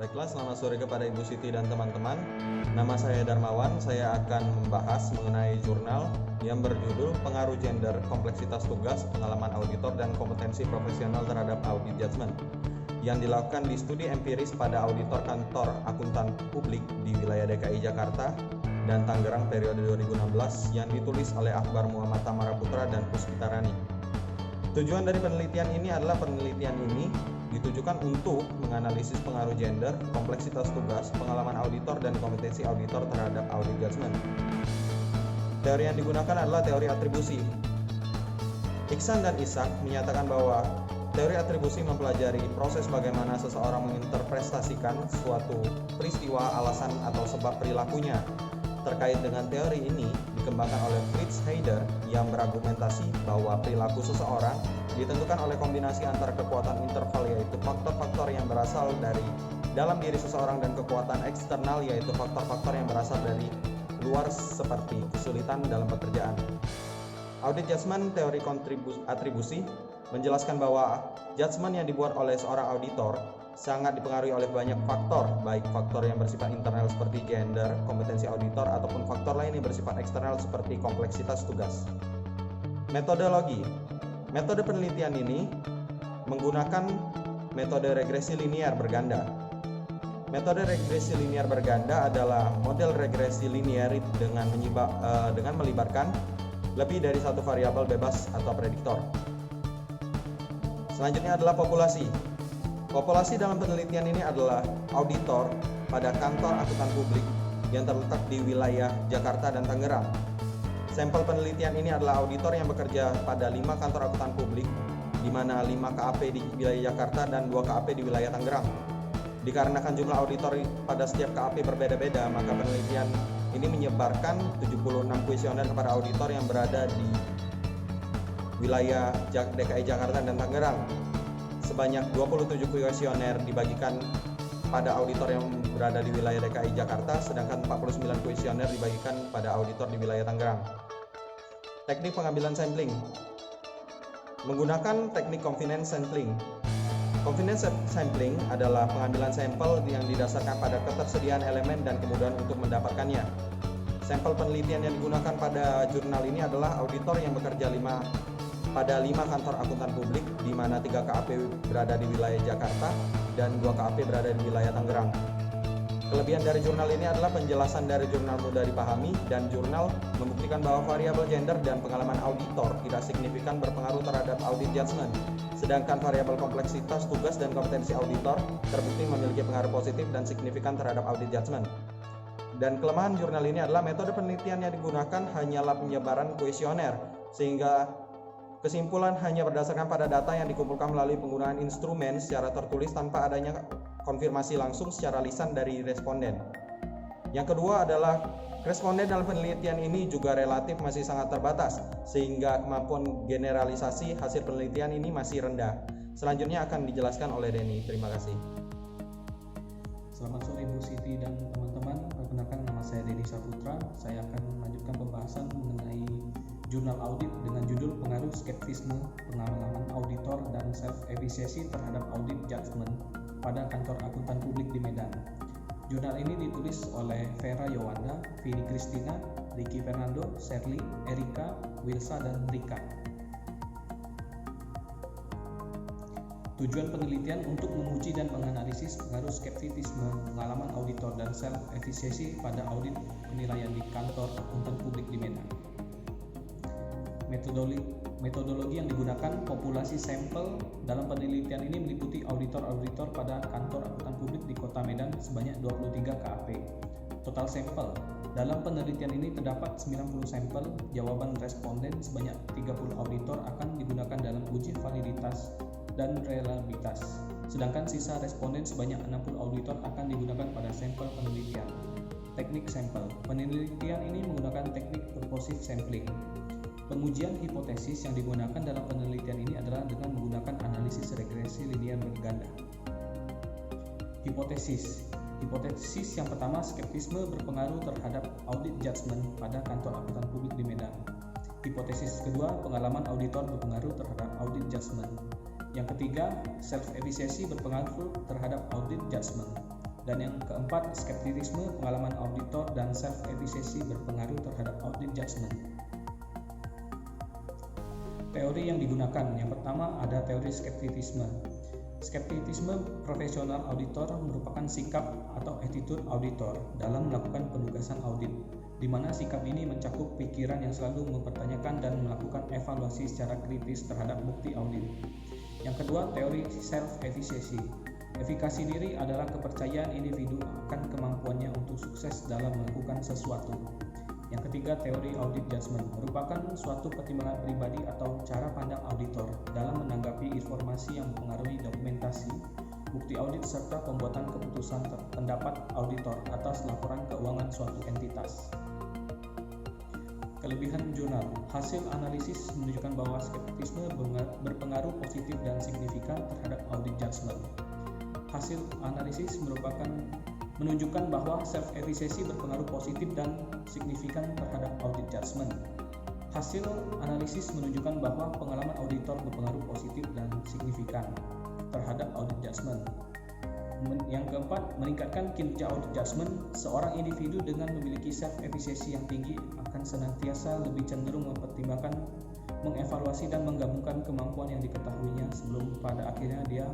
Baiklah, selamat sore kepada Ibu Siti dan teman-teman. Nama saya Darmawan, saya akan membahas mengenai jurnal yang berjudul Pengaruh Gender, Kompleksitas Tugas, Pengalaman Auditor, dan Kompetensi Profesional Terhadap Audit Judgment yang dilakukan di studi empiris pada auditor kantor akuntan publik di wilayah DKI Jakarta dan Tangerang periode 2016 yang ditulis oleh Akbar Muhammad Tamaraputra dan Puspita Rani. Tujuan dari penelitian ini adalah penelitian ini ditujukan untuk menganalisis pengaruh gender, kompleksitas tugas, pengalaman auditor, dan kompetensi auditor terhadap audit judgment. Teori yang digunakan adalah teori atribusi. Iksan dan Ishak menyatakan bahwa teori atribusi mempelajari proses bagaimana seseorang menginterpretasikan suatu peristiwa, alasan, atau sebab perilakunya. Terkait dengan teori ini dikembangkan oleh Fritz Heider yang berargumentasi bahwa perilaku seseorang ditentukan oleh kombinasi antara kekuatan interval yaitu faktor-faktor yang berasal dari dalam diri seseorang dan kekuatan eksternal yaitu faktor-faktor yang berasal dari luar seperti kesulitan dalam pekerjaan. Audit judgment teori atribusi menjelaskan bahwa judgment yang dibuat oleh seorang auditor sangat dipengaruhi oleh banyak faktor, baik faktor yang bersifat internal seperti gender, kompetensi auditor, ataupun faktor lain yang bersifat eksternal seperti kompleksitas tugas. Metodologi. Metode penelitian ini menggunakan metode regresi linear berganda. Metode regresi linear berganda adalah model regresi linear dengan melibatkan lebih dari satu variabel bebas atau prediktor. Selanjutnya adalah populasi. Populasi dalam penelitian ini adalah auditor pada kantor akuntan publik yang terletak di wilayah Jakarta dan Tangerang. Sampel penelitian ini adalah auditor yang bekerja pada 5 kantor akuntan publik, di mana 5 KAP di wilayah Jakarta dan 2 KAP di wilayah Tangerang. Dikarenakan jumlah auditor pada setiap KAP berbeda-beda, maka penelitian ini menyebarkan 76 kuesioner kepada auditor yang berada di wilayah DKI Jakarta dan Tangerang. Sebanyak 27 kuesioner dibagikan pada auditor yang berada di wilayah DKI Jakarta, sedangkan 49 kuesioner dibagikan pada auditor di wilayah Tangerang. Teknik pengambilan sampling menggunakan teknik confidence sampling. Confidence sampling adalah pengambilan sampel yang didasarkan pada ketersediaan elemen dan kemudahan untuk mendapatkannya. Sampel penelitian yang digunakan pada jurnal ini adalah auditor yang bekerja pada 5 kantor akuntan publik, di mana 3 KAP berada di wilayah Jakarta dan 2 KAP berada di wilayah Tangerang. Kelebihan dari jurnal ini adalah penjelasan dari jurnal mudah dipahami dan jurnal membuktikan bahwa variabel gender dan pengalaman auditor tidak signifikan berpengaruh terhadap audit judgment, sedangkan variabel kompleksitas tugas dan kompetensi auditor terbukti memiliki pengaruh positif dan signifikan terhadap audit judgment. Dan kelemahan jurnal ini adalah metode penelitian yang digunakan hanyalah penyebaran kuesioner, sehingga kesimpulan hanya berdasarkan pada data yang dikumpulkan melalui penggunaan instrumen secara tertulis tanpa adanya konfirmasi langsung secara lisan dari responden. Yang kedua adalah responden dalam penelitian ini juga relatif masih sangat terbatas, sehingga kemampuan generalisasi hasil penelitian ini masih rendah. Selanjutnya akan dijelaskan oleh Denny. Terima kasih. Selamat sore Bu Siti dan teman-teman. Perkenalkan, nama saya Denny Saputra. Saya akan melanjutkan pembahasan mengenai jurnal audit dengan judul Pengaruh Skeptisme, Pengalaman Auditor, dan Self-Efficacy terhadap Audit Judgment pada Kantor Akuntan Publik di Medan. Jurnal ini ditulis oleh Vera Yowanda, Vini Kristina, Ricky Fernando, Shirley, Erika, Wilsa, dan Rika. Tujuan penelitian untuk menguji dan menganalisis pengaruh skeptisisme, pengalaman auditor, dan self-efficacy pada audit penilaian di kantor akuntan publik di Medan. Metodologi yang digunakan populasi sampel dalam penelitian ini meliputi auditor-auditor pada kantor akuntan publik di Kota Medan sebanyak 23 KAP. Total sampel dalam penelitian ini terdapat 90 sampel. Jawaban responden sebanyak 30 auditor akan digunakan dalam uji validitas dan reliabilitas. Sedangkan sisa responden sebanyak 60 auditor akan digunakan pada sampel penelitian. Teknik sampel. Penelitian ini menggunakan teknik purposive sampling. Pengujian hipotesis yang digunakan dalam penelitian ini adalah dengan menggunakan analisis regresi linear berganda. Hipotesis yang pertama, skeptisme berpengaruh terhadap audit judgment pada kantor akuntan publik di Medan. Hipotesis kedua, pengalaman auditor berpengaruh terhadap audit judgment. Yang ketiga, self-efficacy berpengaruh terhadap audit judgment. Dan yang keempat, skeptisisme, pengalaman auditor, dan self-efficacy berpengaruh terhadap audit judgment. Teori yang digunakan, yang pertama ada teori skeptisisme. Skeptisisme profesional auditor merupakan sikap atau attitude auditor dalam melakukan penugasan audit, di mana sikap ini mencakup pikiran yang selalu mempertanyakan dan melakukan evaluasi secara kritis terhadap bukti audit. Yang kedua, teori self-efficacy. Efikasi diri adalah kepercayaan individu akan kemampuannya untuk sukses dalam melakukan sesuatu. Yang ketiga, teori audit judgment merupakan suatu pertimbangan pribadi atau cara pandang auditor dalam menanggapi informasi yang mempengaruhi dokumentasi, bukti audit serta pembuatan keputusan pendapat auditor atas laporan keuangan suatu entitas. Kelebihan jurnal. Hasil analisis menunjukkan bahwa skeptisisme berpengaruh positif dan signifikan terhadap audit judgment. Hasil analisis menunjukkan bahwa self-efficacy berpengaruh positif dan signifikan terhadap audit judgment. Hasil analisis menunjukkan bahwa pengalaman auditor berpengaruh positif dan signifikan terhadap audit judgment. Yang keempat, meningkatkan kinerja audit judgment. Seorang individu dengan memiliki self-efficacy yang tinggi akan senantiasa lebih cenderung mempertimbangkan, mengevaluasi dan menggabungkan kemampuan yang diketahuinya sebelum pada akhirnya dia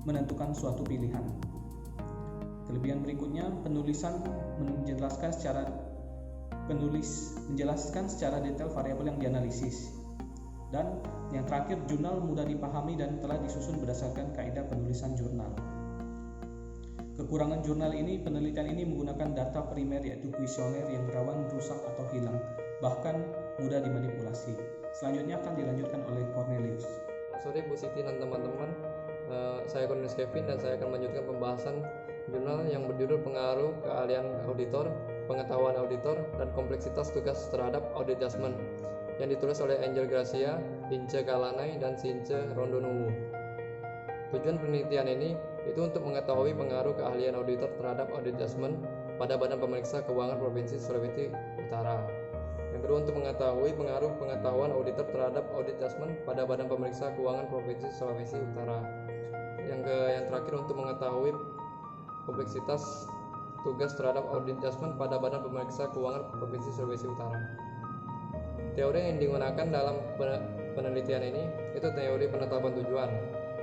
menentukan suatu pilihan. Kelebihan berikutnya, menjelaskan secara detail variabel yang dianalisis. Dan yang terakhir, jurnal mudah dipahami dan telah disusun berdasarkan kaidah penulisan jurnal. Kekurangan jurnal ini, penelitian ini menggunakan data primer yaitu kuesioner yang rawan rusak atau hilang, bahkan mudah dimanipulasi. Selanjutnya akan dilanjutkan oleh Cornelius. Sore Bu Siti dan teman-teman, saya Cornelius Kevin dan saya akan melanjutkan pembahasan jurnal yang berjudul Pengaruh Keahlian Auditor, Pengetahuan Auditor, dan Kompleksitas Tugas Terhadap Audit Judgment yang ditulis oleh Angel Gracia, Ince Kalanay, dan Since Rondonuwu. Tujuan penelitian ini itu untuk mengetahui pengaruh keahlian auditor terhadap audit judgment pada Badan Pemeriksa Keuangan Provinsi Sulawesi Utara. Yang kedua, untuk mengetahui pengaruh pengetahuan auditor terhadap audit judgment pada Badan Pemeriksa Keuangan Provinsi Sulawesi Utara. Yang terakhir, untuk mengetahui kompleksitas tugas terhadap audit judgment pada Badan Pemeriksa Keuangan Provinsi Sulawesi Utara. Teori yang digunakan dalam penelitian ini itu teori penetapan tujuan.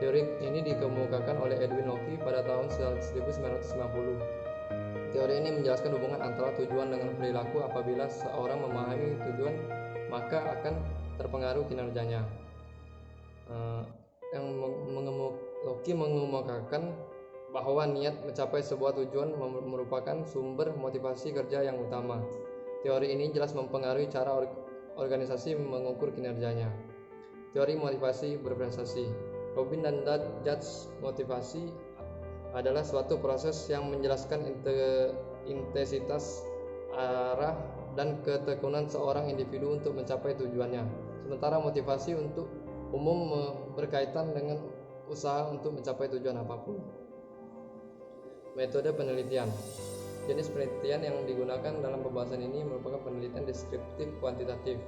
Teori ini dikemukakan oleh Edwin Loki pada tahun 1990. Teori ini menjelaskan hubungan antara tujuan dengan perilaku. Apabila seorang memahami tujuan, maka akan terpengaruh kinerjanya. Loki mengemukakan bahwa niat mencapai sebuah tujuan merupakan sumber motivasi kerja yang utama. Teori ini jelas mempengaruhi cara organisasi mengukur kinerjanya. Teori motivasi berprestasi. Robin dan Judge motivasi adalah suatu proses yang menjelaskan intensitas, arah, dan ketekunan seorang individu untuk mencapai tujuannya. Sementara motivasi untuk umum berkaitan dengan usaha untuk mencapai tujuan apapun. Metode penelitian. Jenis penelitian yang digunakan dalam pembahasan ini merupakan penelitian deskriptif kuantitatif.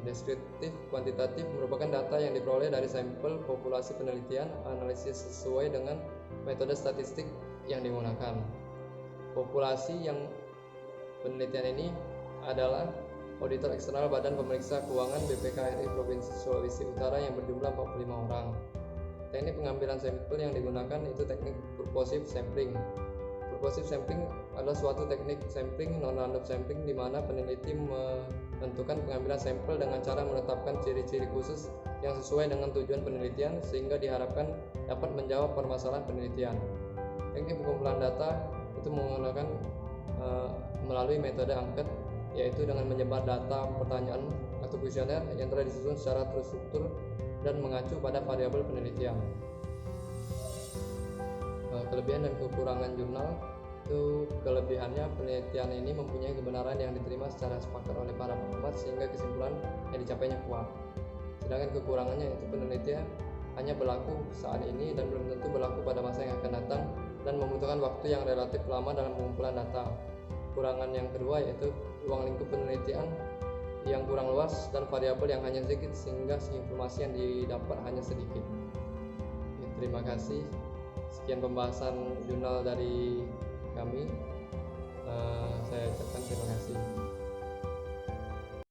Deskriptif kuantitatif merupakan data yang diperoleh dari sampel populasi penelitian, analisis sesuai dengan metode statistik yang digunakan. Populasi yang penelitian ini adalah auditor eksternal Badan Pemeriksa Keuangan BPK RI Provinsi Sulawesi Utara yang berjumlah 45 orang. Teknik pengambilan sampel yang digunakan itu teknik purposive sampling. Purposive sampling adalah suatu teknik sampling non-random sampling di mana peneliti menentukan pengambilan sampel dengan cara menetapkan ciri-ciri khusus yang sesuai dengan tujuan penelitian sehingga diharapkan dapat menjawab permasalahan penelitian. Teknik pengumpulan data itu menggunakan melalui metode angket, yaitu dengan menyebar data pertanyaan atau kuesioner yang telah disusun secara terstruktur dan mengacu pada variabel penelitian. Kelebihan dan kekurangan jurnal itu, kelebihannya penelitian ini mempunyai kebenaran yang diterima secara sepakat oleh para pengamat sehingga kesimpulan yang dicapainya kuat. Sedangkan kekurangannya yaitu penelitian hanya berlaku saat ini dan belum tentu berlaku pada masa yang akan datang dan membutuhkan waktu yang relatif lama dalam pengumpulan data. Kekurangan yang kedua yaitu ruang lingkup penelitian yang kurang luas dan variabel yang hanya sedikit sehingga informasi yang didapat hanya sedikit. Terima kasih. Sekian pembahasan jurnal dari kami. Saya